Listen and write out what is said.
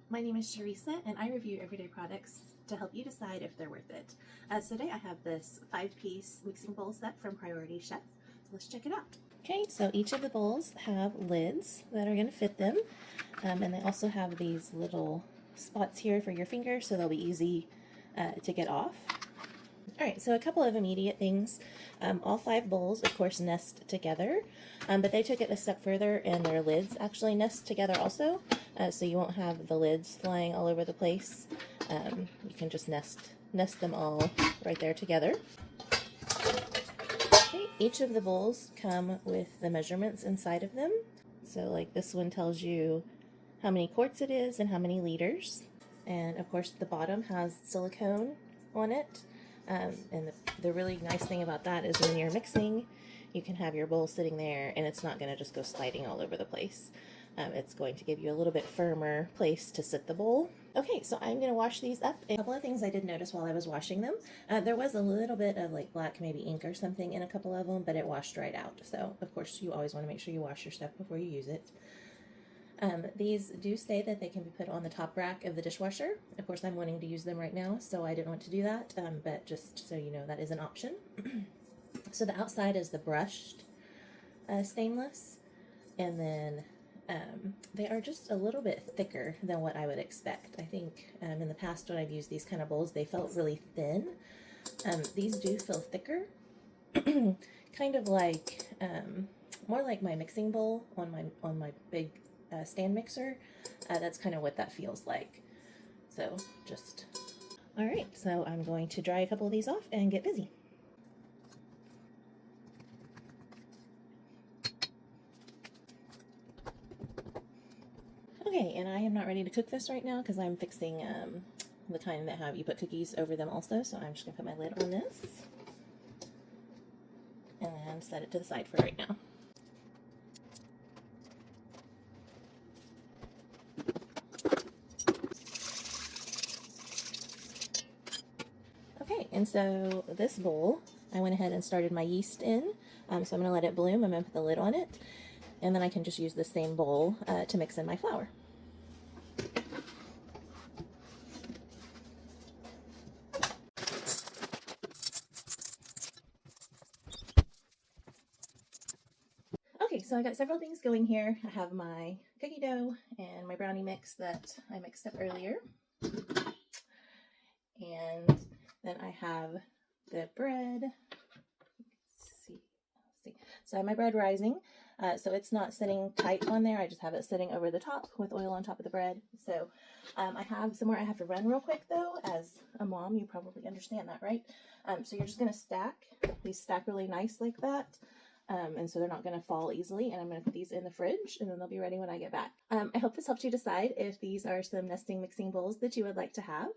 My name is Teresa, and I review everyday products to help you decide if they're worth it. So today I have this 5-piece mixing bowl set from Priority Chef. So let's check it out. Okay, so each of the bowls have lids that are going to fit them, and they also have these little spots here for your fingers, so they'll be easy to get off. Alright, so a couple of immediate things. All 5 bowls, of course, nest together, but they took it a step further and their lids actually nest together also, so you won't have the lids flying all over the place. You can just nest them all right there together. Okay, each of the bowls come with the measurements inside of them. So like this one tells you how many quarts it is and how many liters. And of course the bottom has silicone on it. And the really nice thing about that is when you're mixing, you can have your bowl sitting there and it's not going to just go sliding all over the place. It's going to give you a little bit firmer place to sit the bowl. Okay, so I'm going to wash these up. A couple of things I did notice while I was washing them. There was a little bit of like black maybe ink or something in a couple of them, but it washed right out. So of course you always want to make sure you wash your stuff before you use it. These do say that they can be put on the top rack of the dishwasher. Of course, I'm wanting to use them right now, so I didn't want to do that, but just so you know, that is an option. So the outside is the brushed stainless, and then they are just a little bit thicker than what I would expect. I think in the past when I've used these kind of bowls, they felt really thin. These do feel thicker, kind of like, more like my mixing bowl on my big stand mixer. That's kind of what that feels like. So just, all right, so I'm going to dry a couple of these off and get busy. Okay, and I am not ready to cook this right now because I'm fixing the kind that have you put cookies over them also, so I'm just gonna put my lid on this and set it to the side for right now. Okay, and so this bowl, I went ahead and started my yeast in. So I'm going to let it bloom. I'm going to put the lid on it. And then I can just use the same bowl to mix in my flour. Okay, so I got several things going here. I have my cookie dough and my brownie mix that I mixed up earlier. And then I have the bread. Let's see. So I have my bread rising. So it's not sitting tight on there. I just have it sitting over the top with oil on top of the bread. So I have somewhere I have to run real quick though. As a mom, you probably understand that, right? So you're just going to stack. These stack really nice like that. And so they're not going to fall easily. And I'm going to put these in the fridge and then they'll be ready when I get back. I hope this helps you decide if these are some nesting mixing bowls that you would like to have.